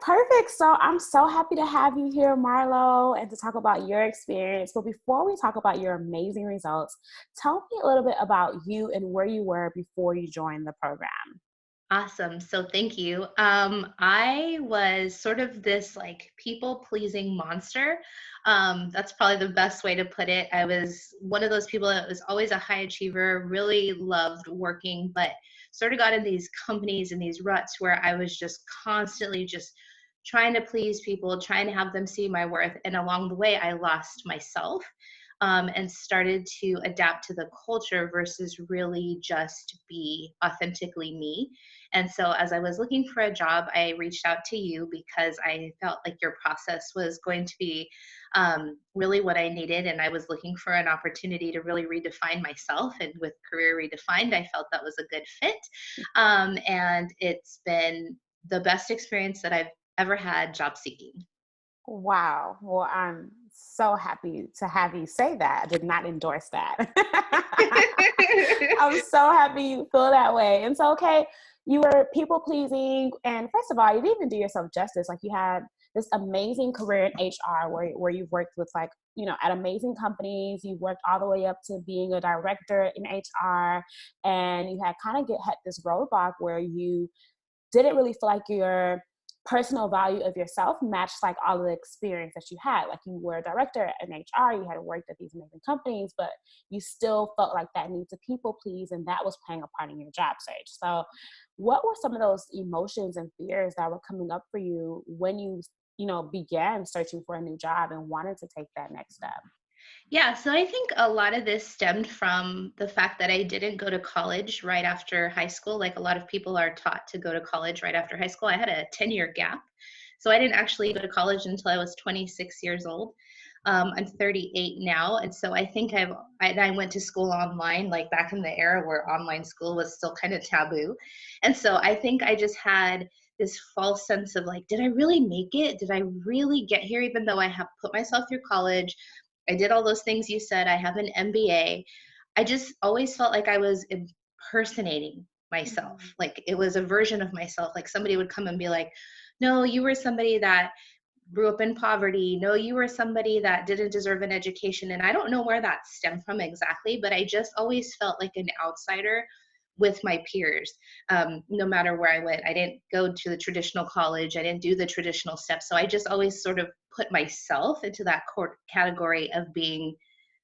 Perfect. So I'm so happy to have you here, Marlo, and to talk about your experience. But before we talk about your amazing results, tell me a little bit about you and where you were before you joined the program. Awesome. So thank you. I was sort of this like people pleasing monster. That's probably the best way to put it. I was one of those people that was always a high achiever, really loved working, but sort of got in these companies and these ruts where I was just constantly just trying to please people, trying to have them see my worth. And along the way, I lost myself. And started to adapt to the culture versus really just be authentically me. And so, as I was looking for a job, I reached out to you because I felt like your process was going to be really what I needed. And I was looking for an opportunity to really redefine myself. And with Career Redefined, I felt that was a good fit. And it's been the best experience that I've ever had job seeking. Wow. Well, I'm so happy to have you say that. I did not endorse that. I'm so happy you feel that way. And so, okay, you were people pleasing. And first of all, you didn't even do yourself justice. Like you had this amazing career in HR where you've worked with like, at amazing companies. You worked all the way up to being a director in HR. And you had kind of had this roadblock where you didn't really feel like your personal value of yourself matched like all of the experience that you had. Like you were a director in HR, you had worked at these amazing companies, but you still felt like that need to people please, and that was playing a part in your job search. So what were some of those emotions and fears that were coming up for you when you began searching for a new job and wanted to take that next step? Yeah, so I think a lot of this stemmed from the fact that I didn't go to college right after high school. Like a lot of people are taught to go to college right after high school. I had a 10-year gap. So I didn't actually go to college until I was 26 years old. I'm 38 now. And so I think I went to school online, like back in the era where online school was still kind of taboo. And so I think I just had this false sense of like, did I really make it? Did I really get here? Even though I have put myself through college, I did all those things you said. I have an MBA. I just always felt like I was impersonating myself. Mhm. Like it was a version of myself. Like somebody would come and be like, no, you were somebody that grew up in poverty. No, you were somebody that didn't deserve an education. And I don't know where that stemmed from exactly, but I just always felt like an outsider with my peers. No matter where I went, I didn't go to the traditional college. I didn't do the traditional steps. So I just always sort of put myself into that category of being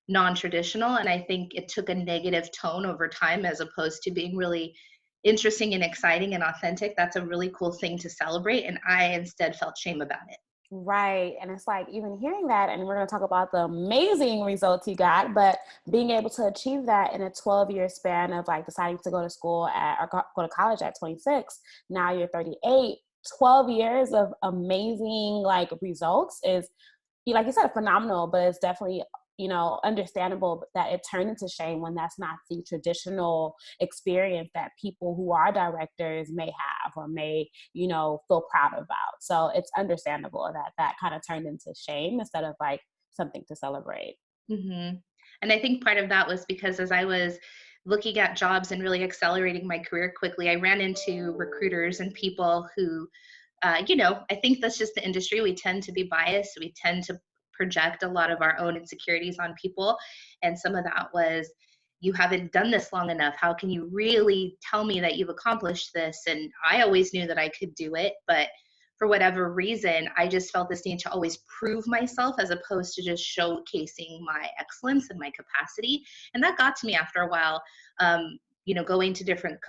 non-traditional. And I think it took a negative tone over time as opposed to being really interesting and exciting and authentic. That's a really cool thing to celebrate. And I instead felt shame about it. Right. And it's like even hearing that, and we're going to talk about the amazing results you got, but being able to achieve that in a 12-year span of like deciding to go to school or go to college at 26, now you're 38, 12 years of amazing like results is, like you said, phenomenal, but it's definitely understandable that it turned into shame when that's not the traditional experience that people who are directors may have or may feel proud about. So it's understandable that that kind of turned into shame instead of like something to celebrate. hmm And I think part of that was because as I was looking at jobs and really accelerating my career quickly, I ran into recruiters and people who, I think that's just the industry. We tend to be biased. We tend to project a lot of our own insecurities on people. And some of that was, you haven't done this long enough. How can you really tell me that you've accomplished this? And I always knew that I could do it. But for whatever reason, I just felt this need to always prove myself as opposed to just showcasing my excellence and my capacity. And that got to me after a while. Going to different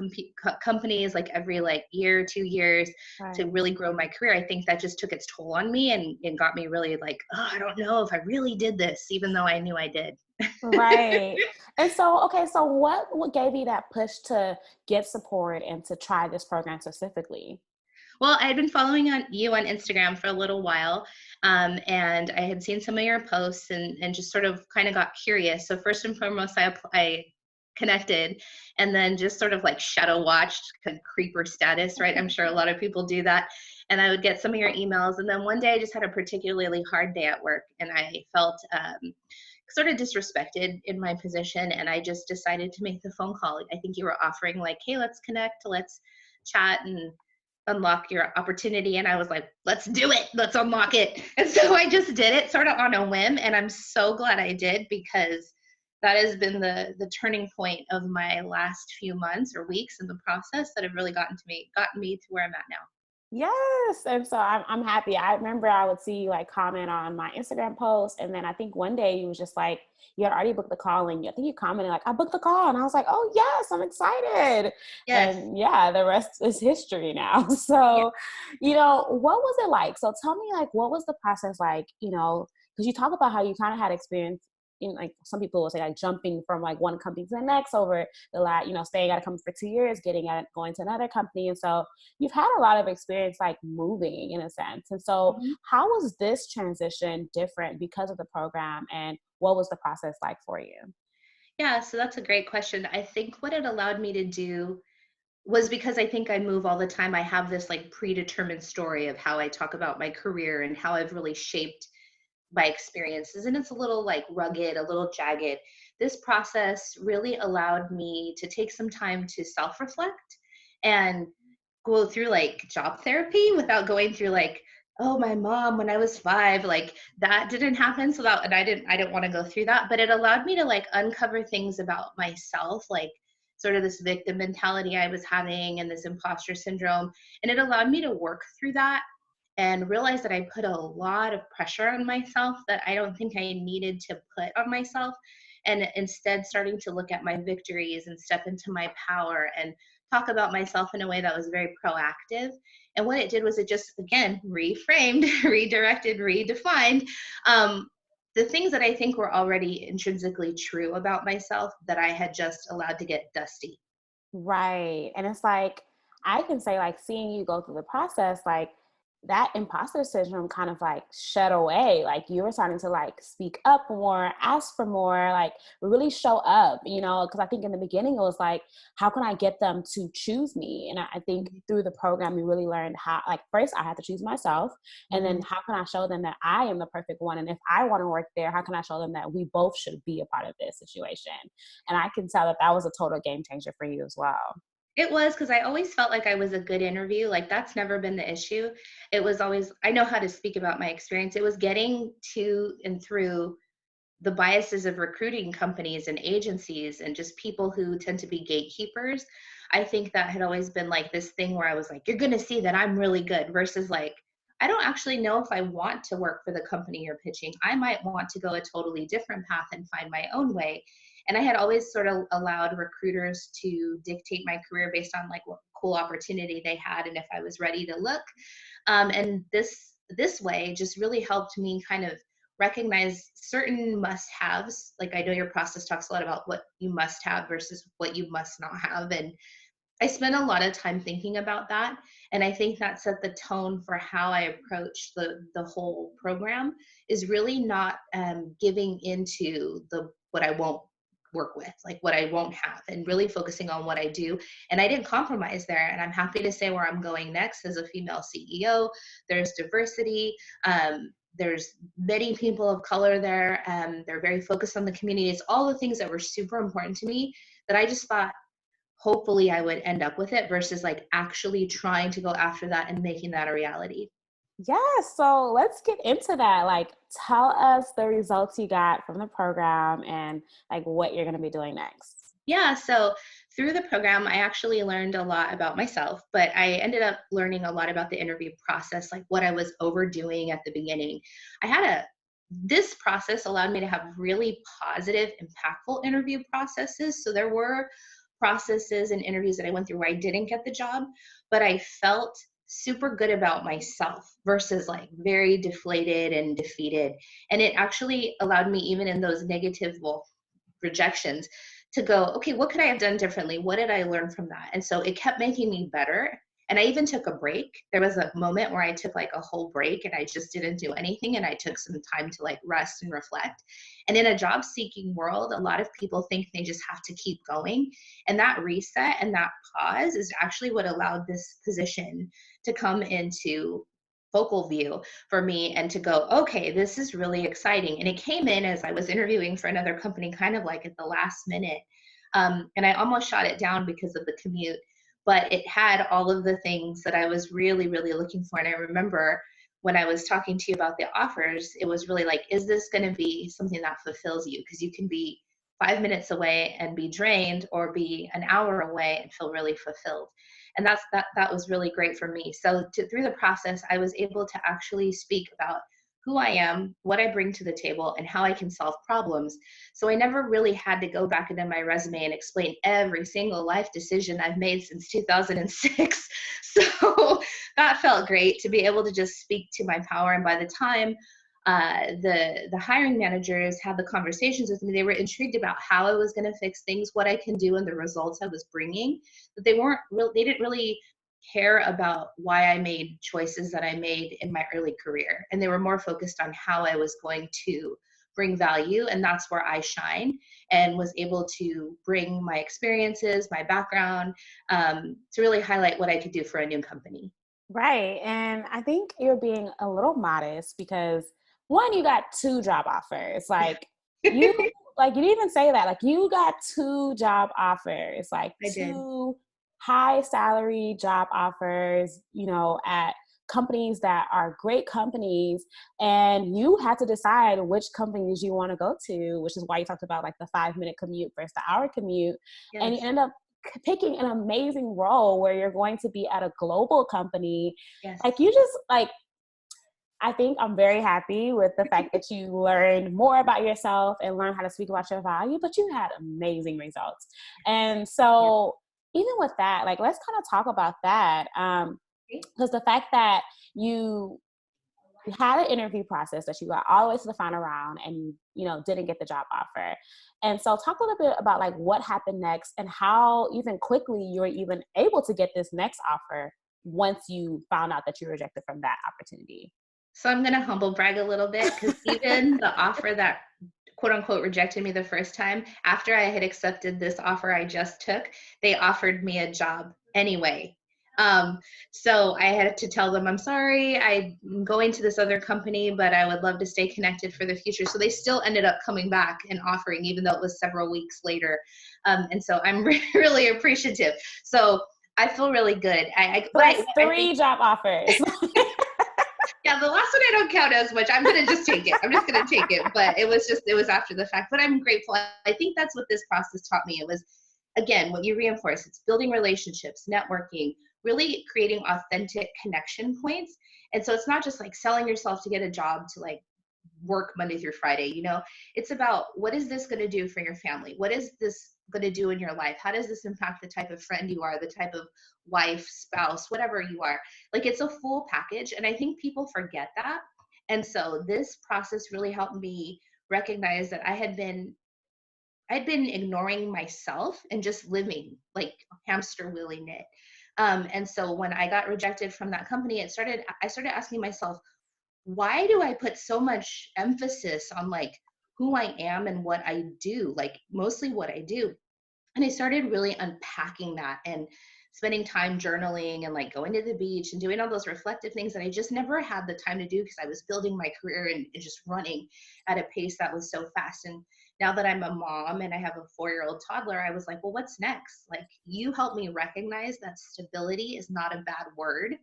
companies like every like year, 2 years to Right. really grow my career. I think that just took its toll on me and got me really like, oh, I don't know if I really did this, even though I knew I did. Right. And so, okay, so what gave you that push to get support and to try this program specifically? Well, I had been following you on Instagram for a little while, and I had seen some of your posts and just sort of kind of got curious. So first and foremost, I connected, and then just sort of like shadow watched, kind of creeper status, right? I'm sure a lot of people do that. And I would get some of your emails, and then one day I just had a particularly hard day at work, and I felt sort of disrespected in my position, and I just decided to make the phone call. I think you were offering like, hey, let's connect, let's chat, and unlock your opportunity. And I was like, let's do it. Let's unlock it. And so I just did it sort of on a whim. And I'm so glad I did, because that has been the turning point of my last few months or weeks in the process that have really gotten me to where I'm at now. Yes, and so I'm happy. I remember I would see you like comment on my Instagram post, and then I think one day you was just like you had already booked the call, and I think you commented like I booked the call, and I was like, oh yes, I'm excited, Yes. and yeah, the rest is history now. Yeah. So, what was it like? So tell me like what was the process like? Because you talk about how you kind of had experience in like some people will say like jumping from like one company to the next over the last, staying at a company for 2 years, going to another company, and so you've had a lot of experience like moving in a sense. And so, Mhm. how was this transition different because of the program, and what was the process like for you? Yeah, so that's a great question. I think what it allowed me to do was, because I think I move all the time, I have this like predetermined story of how I talk about my career and how I've really shaped my experiences. And it's a little like rugged, a little jagged. This process really allowed me to take some time to self reflect and go through like job therapy without going through like, oh, my mom when I was 5, like that didn't happen. So that, and I didn't want to go through that, but it allowed me to like uncover things about myself, like sort of this victim mentality I was having and this imposter syndrome. And it allowed me to work through that and realize that I put a lot of pressure on myself that I don't think I needed to put on myself. And instead, starting to look at my victories and step into my power and talk about myself in a way that was very proactive. And what it did was it just, again, reframed, redirected, redefined um, the things that I think were already intrinsically true about myself that I had just allowed to get dusty. Right. And it's like, I can say, like, seeing you go through the process, like, that imposter syndrome kind of like shed away. Like, you were starting to like speak up more, ask for more, like, really show up, because I think in the beginning it was like, how can I get them to choose me? And I think through the program, you really learned how, like, first I had to choose myself. And then Mhm. how can I show them that I am the perfect one? And if I want to work there, how can I show them that we both should be a part of this situation? And I can tell that that was a total game changer for you as well. It was, because I always felt like I was a good interview, like, that's never been the issue. It was always I know how to speak about my experience. It was getting to and through the biases of recruiting companies and agencies and just people who tend to be gatekeepers. I think that had always been like this thing where I was like, you're going to see that I'm really good, versus like, I don't actually know if I want to work for the company you're pitching. I might want to go a totally different path and find my own way. And I had always sort of allowed recruiters to dictate my career based on like what cool opportunity they had and if I was ready to look. And this way just really helped me kind of recognize certain must-haves. Like, I know your process talks a lot about what you must have versus what you must not have, and I spent a lot of time thinking about that. And I think that set the tone for how I approach the whole program, is really not giving into the what I won't work with, like what I won't have, and really focusing on what I do. And I didn't compromise there. And I'm happy to say where I'm going next as a female CEO. There's diversity. There's many people of color there. They're very focused on the communities, all the things that were super important to me that I just thought hopefully I would end up with it, versus like actually trying to go after that and making that a reality. Yeah, so let's get into that. Like, tell us the results you got from the program and like what you're going to be doing next. Yeah, so through the program, I actually learned a lot about myself, but I ended up learning a lot about the interview process, like what I was overdoing at the beginning. I had a This process allowed me to have really positive, impactful interview processes. So there were processes and interviews that I went through where I didn't get the job, but I felt super good about myself versus like very deflated and defeated. And it actually allowed me, even in those negative, well, rejections, to go, okay, what could I have done differently? What did I learn from that? And so it kept making me better. And I even took a break. There was a moment where I took like a whole break and I just didn't do anything. And I took some time to like rest and reflect. And in a job seeking world, a lot of people think they just have to keep going. And that reset and that pause is actually what allowed this position to come into focal view for me, and to go, okay, this is really exciting. And it came in as I was interviewing for another company, kind of like at the last minute. And I almost shot it down because of the commute. but it had all of the things that I was really, really looking for. And I remember when I was talking to you about the offers, it was really like, is this going to be something that fulfills you? Because you can be 5 minutes away and be drained, or be an hour away and feel really fulfilled. And that was really great for me. So through the process, I was able to actually speak about who I am, what I bring to the table, and how I can solve problems. So I never really had to go back into my resume and explain every single life decision I've made since 2006. So that felt great to be able to just speak to my power. And by the time the hiring managers had the conversations with me, they were intrigued about how I was going to fix things, what I can do, and the results I was bringing. But they didn't really care about why I made choices that I made in my early career. And they were more focused on how I was going to bring value. And that's where I shine, and was able to bring my experiences, my background, to really highlight what I could do for a new company. Right. And I think you're being a little modest because one, you got two job offers. You you didn't even say that. Like you got two job offers, like I did. two high salary job offers, at companies that are great companies. And you had to decide which companies you want to go to, which is why you talked about like the 5 minute commute versus the hour commute. And you Yes. ended up picking an amazing role where you're going to be at a global company. Yes. Like you just like, I think I'm very happy with the fact that you learned more about yourself and learned how to speak about your value, but you had amazing results. And Yeah. so even with that, like let's kind of talk about that. Because the fact that you had an interview process that you got all the way to the final round and you didn't get the job offer. And so talk a little bit about like what happened next and how even quickly you were even able to get this next offer once you found out that you were rejected from that opportunity. So I'm going to humble brag a little bit, because even the offer that quote unquote rejected me the first time, after I had accepted this offer I just took, they offered me a job anyway. Um, so I had to tell them, I'm sorry, I'm going to this other company, but I would love to stay connected for the future. So they still ended up coming back and offering, even though it was several weeks later. And so I'm really appreciative. So I feel really good. So that's I think, three job offers. yeah, the last one I don't count as much. I'm gonna just take it. I'm just gonna take it. But it was after the fact. But I'm grateful. I think that's what this process taught me. It was, again, what you reinforce. It's building relationships, networking, really creating authentic connection points. And so it's not just like selling yourself to get a job to like work Monday through Friday. It's about, what is this going to do for your family? What is this going to do in your life? How does this impact the type of friend you are, the type of wife, spouse, whatever you are? Like, it's a full package. And I think people forget that. And so this process really helped me recognize that I'd been ignoring myself and just living like hamster wheeling it. And so when I got rejected from that company, I started asking myself, why do I put so much emphasis on like who I am and what I do, like mostly what I do? And I started really unpacking that and spending time journaling and like going to the beach and doing all those reflective things that I just never had the time to do, because I was building my career and just running at a pace that was so fast. And now that I'm a mom and I have a 4-year-old toddler, I was like, well, what's next? Like, you helped me recognize that stability is not a bad word,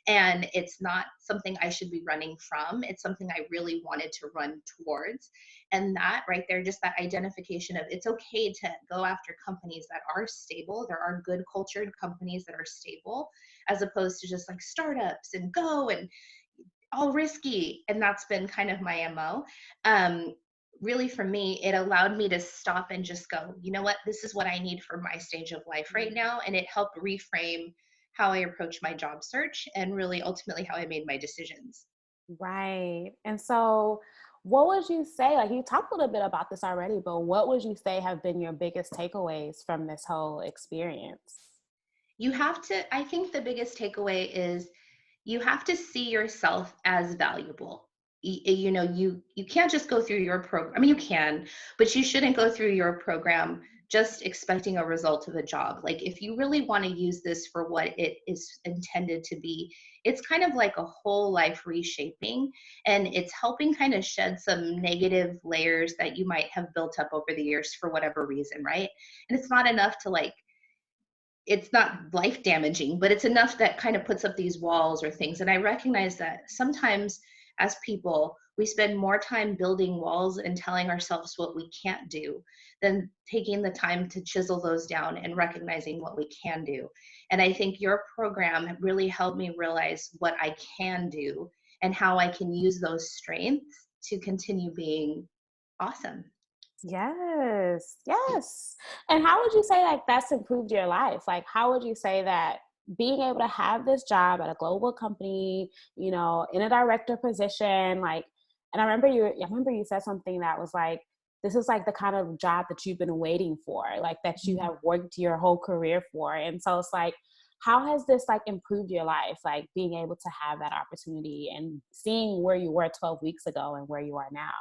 and it's not something I should be running from. It's something I really wanted to run towards. And that right there, just that identification of, it's okay to go after companies that are stable. There are good cultured companies that are stable, as opposed to just like startups and go and all risky. And that's been kind of my MO. Really, for me, it allowed me to stop and just go, you know what, this is what I need for my stage of life right now. And it helped reframe how I approach my job search, and really ultimately how I made my decisions. Right. And so, what would you say? Like, you talked a little bit about this already, but what would you say have been your biggest takeaways from this whole experience? You have to, I think the biggest takeaway is, you have to see yourself as valuable. You can't just go through your program. I mean, you can, but you shouldn't go through your program just expecting a result of a job. Like, if you really want to use this for what it is intended to be, it's kind of like a whole life reshaping, and it's helping kind of shed some negative layers that you might have built up over the years for whatever reason, right? And it's not enough to like it's not life damaging, but it's enough that kind of puts up these walls or things. And I recognize that sometimes as people, we spend more time building walls and telling ourselves what we can't do than taking the time to chisel those down and recognizing what we can do. And I think your program really helped me realize what I can do and how I can use those strengths to continue being awesome. Yes, yes. And how would you say like that's improved your life? Like, how would you say that being able to have this job at a global company, in a director position, like, and I remember you said something that was like, this is like the kind of job that you've been waiting for, like that you have worked your whole career for. And so it's like, how has this like improved your life? Like being able to have that opportunity and seeing where you were 12 weeks ago and where you are now.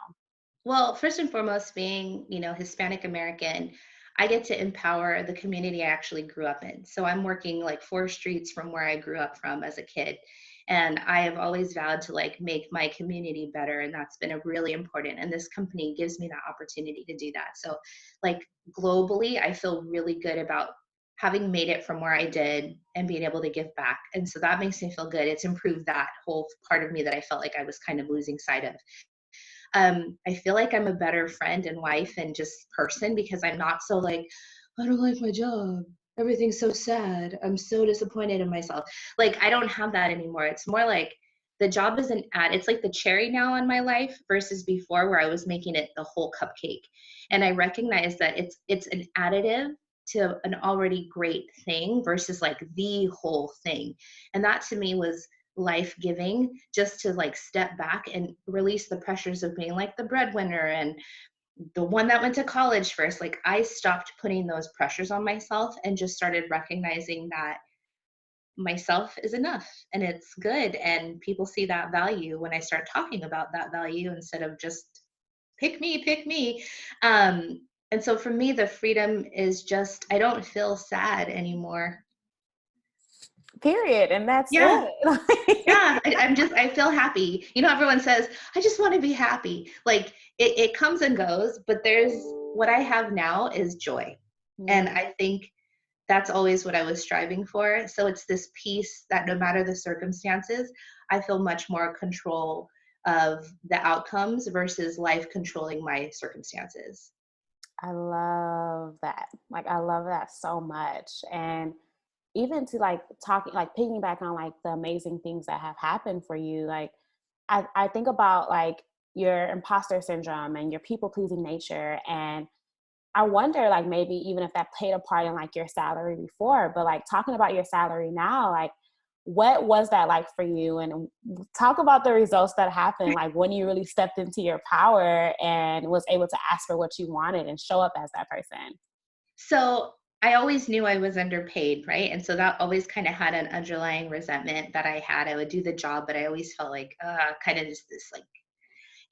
Well, first and foremost, being, Hispanic American, I get to empower the community I actually grew up in. So I'm working like 4 streets from where I grew up from as a kid. And I have always vowed to like make my community better. And that's been a really important. And this company gives me that opportunity to do that. So like globally, I feel really good about having made it from where I did and being able to give back. And so that makes me feel good. It's improved that whole part of me that I felt like I was kind of losing sight of. I feel like I'm a better friend and wife and just person because I'm not so like, I don't like my job. Everything's so sad. I'm so disappointed in myself. Like, I don't have that anymore. It's more like the job is an add. It's like the cherry now on my life versus before where I was making it the whole cupcake. And I recognize that it's an additive to an already great thing versus like the whole thing. And that to me was life giving, just to like step back and release the pressures of being like the breadwinner and the one that went to college first. Like I stopped putting those pressures on myself and just started recognizing that myself is enough and it's good. And people see that value when I start talking about that value instead of just pick me, pick me. And so for me, the freedom is just, I don't feel sad anymore. Period. And that's Yeah. it. Yeah, I feel happy. Everyone says, I just want to be happy. Like it comes and goes, but what I have now is joy. And Mm, I think that's always what I was striving for. So it's this peace that no matter the circumstances, I feel much more control of the outcomes versus life controlling my circumstances. I love that. Like, I love that so much. And even to like talking, like piggyback on like the amazing things that have happened for you, like, I think about like your imposter syndrome and your people pleasing nature. And I wonder, like, maybe even if that played a part in like your salary before, but like talking about your salary now, like, what was that like for you? And talk about the results that happened, like when you really stepped into your power and was able to ask for what you wanted and show up as that person. So I always knew I was underpaid, right? And so that always kind of had an underlying resentment that I had. I would do the job, but I always felt like kind of just this like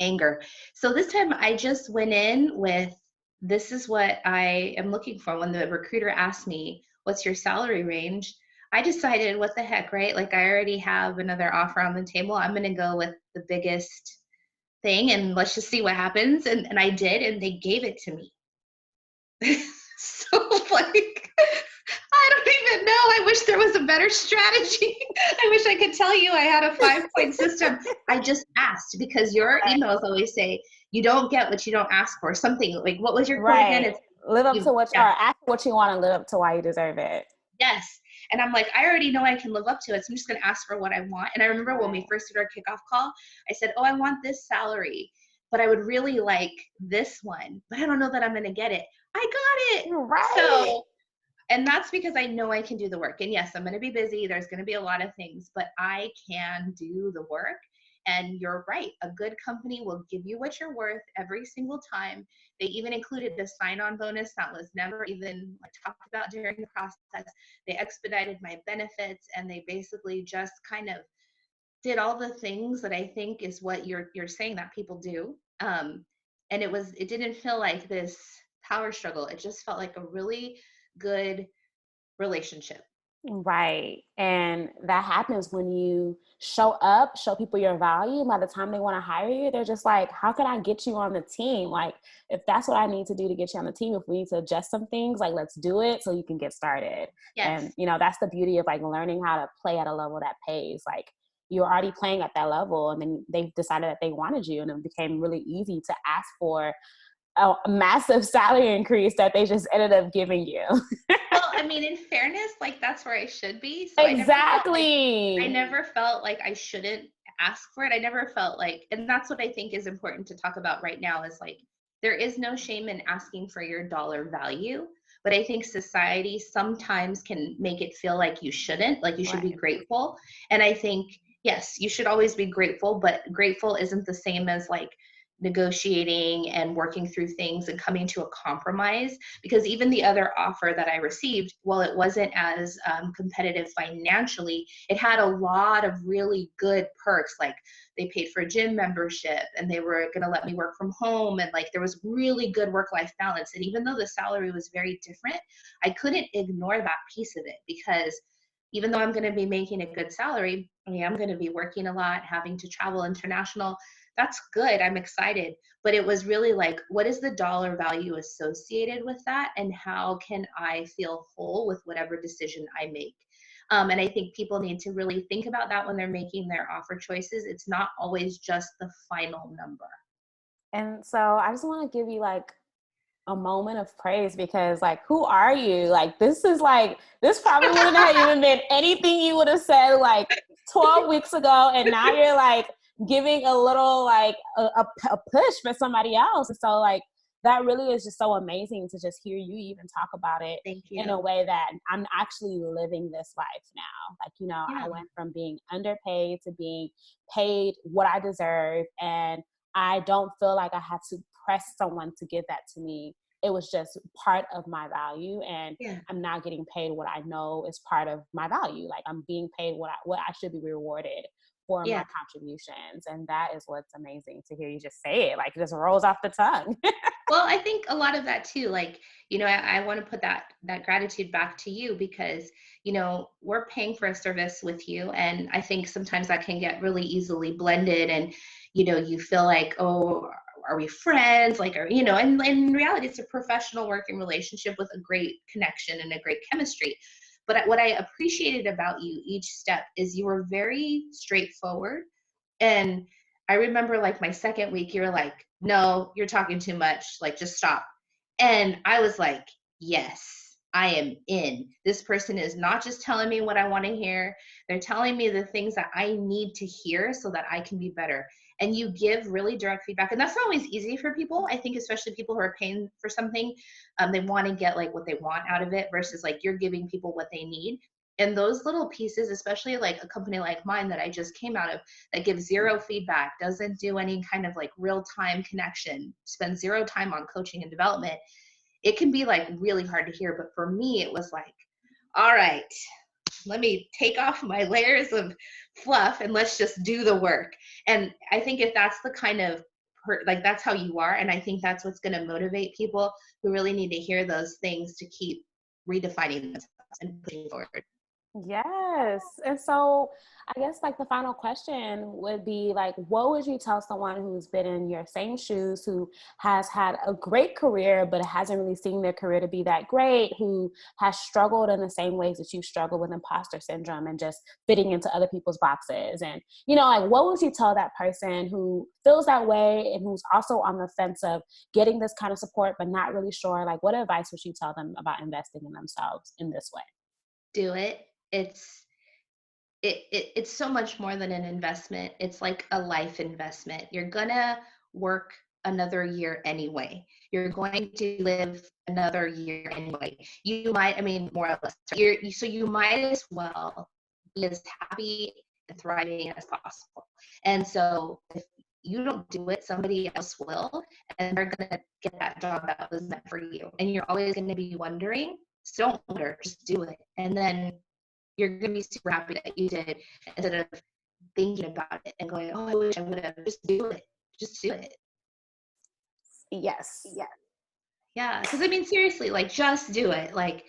anger. So this time I just went in with, this is what I am looking for. When the recruiter asked me, what's your salary range? I decided, what the heck, right? Like I already have another offer on the table. I'm going to go with the biggest thing and let's just see what happens. And I did, and they gave it to me. So like I don't even know. I wish there was a better strategy. I wish I could tell you I had a 5-point system. I just asked because your emails always say you don't get what you don't ask for. Something like, what was your quote again? Right. It's Live up you, to what, or yeah, ask what you want to live up to why you deserve it. yes. And I'm like, I already know I can live up to it. So I'm just going to ask for what I want. And I remember when we Right. first did our kickoff call, I said, oh, I want this salary, but I would really like this one, but I don't know that I'm going to get it. I got it. You're right. So, and that's because I know I can do the work. And yes, I'm going to be busy. There's going to be a lot of things, but I can do the work. And you're right. A good company will give you what you're worth every single time. They even included a sign-on bonus that was never even like, talked about during the process. They expedited my benefits, and they basically just kind of did all the things that I think is what you're saying that people do. And it didn't feel like this power struggle. It just felt like a really good relationship. Right. And that happens when you show up, show people your value. By the time they want to hire you, they're just like, how can I get you on the team? Like, if that's what I need to do to get you on the team, if we need to adjust some things, like, let's do it so you can get started. And, Yes. that's the beauty of like learning how to play at a level that pays. Like, you're already playing at that level, and then they've decided that they wanted you, and it became really easy to ask for a massive salary increase that they just ended up giving you. Well, I mean, in fairness, like that's where I should be. So I Exactly. never felt like I shouldn't ask for it. I never felt like, and that's what I think is important to talk about right now is like, there is no shame in asking for your dollar value. But I think society sometimes can make it feel like you shouldn't, like you should be Right. grateful. And I think, yes, you should always be grateful, but grateful isn't the same as like negotiating and working through things and coming to a compromise, because even the other offer that I received, while it wasn't as competitive financially, it had a lot of really good perks. Like they paid for a gym membership and they were going to let me work from home. And like there was really good work life balance. And even though the salary was very different, I couldn't ignore that piece of it because even though I'm going to be making a good salary, I mean, I'm going to be working a lot, having to travel international. That's good. I'm excited. But it was really like, what is the dollar value associated with that? And how can I feel whole with whatever decision I make? And I think people need to really think about that when they're making their offer choices. It's not always just the final number. And so I just want to give you like a moment of praise, because like, who are you? Like, this probably wouldn't have even been anything you would have said like 12 weeks ago. And now you're like giving a little like a push for somebody else. And so like, that really is just so amazing to just hear you even talk about it Thank in a you. way that I'm actually living this life now. Like, Yeah. I went from being underpaid to being paid what I deserve. And I don't feel like I had to press someone to give that to me. It was just part of my value, and Yeah. I'm now getting paid what I know is part of my value. Like, I'm being paid what I should be rewarded for my Yeah. contributions, and that is what's amazing to hear you just say it. Like, it just rolls off the tongue. Well, I think a lot of that too, like, I want to put that gratitude back to you because, we're paying for a service with you. And I think sometimes that can get really easily blended and, you feel like, oh, are we friends? Like, and in reality, it's a professional working relationship with a great connection and a great chemistry. But what I appreciated about you each step is you were very straightforward. And I remember like my second week, you were like, no, you're talking too much. Like, just stop. And I was like, yes, I am in. This person is not just telling me what I want to hear. They're telling me the things that I need to hear so that I can be better. And you give really direct feedback. And that's not always easy for people. I think, especially people who are paying for something, they want to get like what they want out of it versus like you're giving people what they need. And those little pieces, especially like a company like mine that I just came out of, that gives zero feedback, doesn't do any kind of like real time connection, spends zero time on coaching and development, it can be like really hard to hear. But for me, it was like, all right, let me take off my layers of fluff and let's just do the work. And I think if that's the kind of like that's how you are, and I think that's what's going to motivate people who really need to hear those things to keep redefining themselves and pushing forward. Yes. And so I guess like the final question would be like, what would you tell someone who's been in your same shoes, who has had a great career, but hasn't really seen their career to be that great, who has struggled in the same ways that you struggle with imposter syndrome and just fitting into other people's boxes? And, like, what would you tell that person who feels that way and who's also on the fence of getting this kind of support, but not really sure? Like, what advice would you tell them about investing in themselves in this way? Do it. It's it's so much more than an investment. It's like a life investment. You're gonna work another year anyway. You're going to live another year anyway. You might, I mean, more or less. So you might as well be as happy and thriving as possible. And so if you don't do it, somebody else will, and they're gonna get that job that was meant for you. And you're always gonna be wondering. So don't wonder, just do it. And then you're going to be super happy that you did instead of thinking about it and going, oh, I wish I would have. Just do it. Just do it. Yes. Yeah. Yeah. Because I mean, seriously, like, just do it. Like,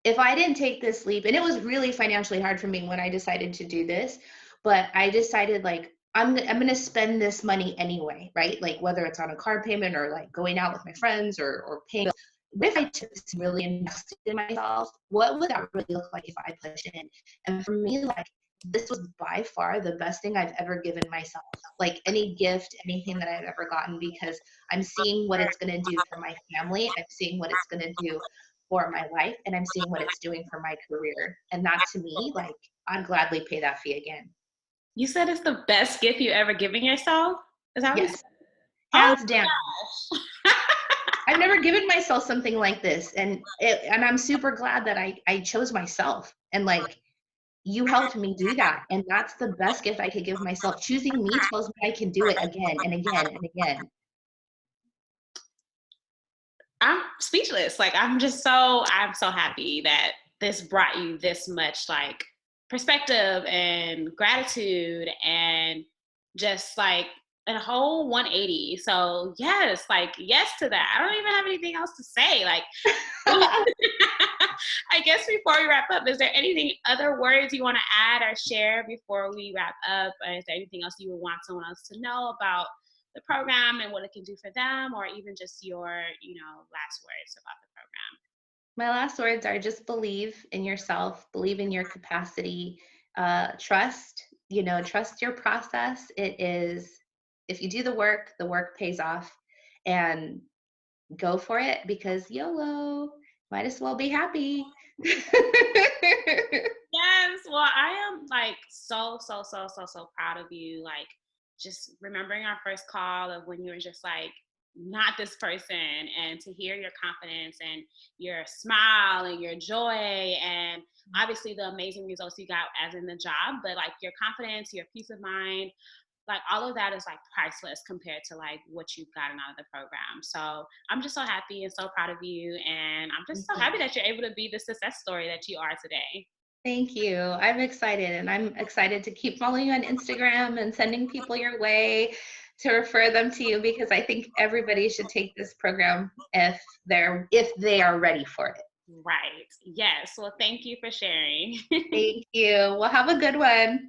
if I didn't take this leap, and it was really financially hard for me when I decided to do this, but I decided like I'm gonna spend this money anyway, right? Like whether it's on a car payment or like going out with my friends or paying. What if I took this and really invested in myself? What would that really look like if I pushed in? And for me, like this was by far the best thing I've ever given myself. Like any gift, anything that I've ever gotten, because I'm seeing what it's gonna do for my family. I'm seeing what it's gonna do for my life, and I'm seeing what it's doing for my career. And that to me, like I'd gladly pay that fee again. You said it's the best gift you ever given yourself? Is that what you said? Yes, Oh hands down. my gosh. I've never given myself something like this, and I'm super glad that I chose myself, and like you helped me do that, and that's the best gift I could give myself. Choosing me tells me I can do it again and again and again. I'm speechless. Like I'm so happy that this brought you this much like perspective and gratitude and just like a whole 180. So yes, like yes to that. I don't even have anything else to say. Like I guess before we wrap up, is there anything other words you want to add or share before we wrap up? Or is there anything else you would want someone else to know about the program and what it can do for them, or even just your, last words about the program? My last words are just believe in yourself, believe in your capacity, trust, trust your process. It is, if you do the work pays off, and go for it because YOLO, might as well be happy. Yes, well, I am like so, so, so, so, so proud of you. Like, just remembering our first call of when you were just like, not this person, and to hear your confidence and your smile and your joy, and obviously the amazing results you got as in the job, but like your confidence, your peace of mind, like all of that is like priceless compared to like what you've gotten out of the program. So I'm just so happy and so proud of you. And I'm just Thank so you. happy that you're able to be the success story that you are today. Thank you. I'm excited, and I'm excited to keep following you on Instagram and sending people your way to refer them to you, because I think everybody should take this program if they are ready for it. Right. Yes. Well, thank you for sharing. Thank you. Well, have a good one.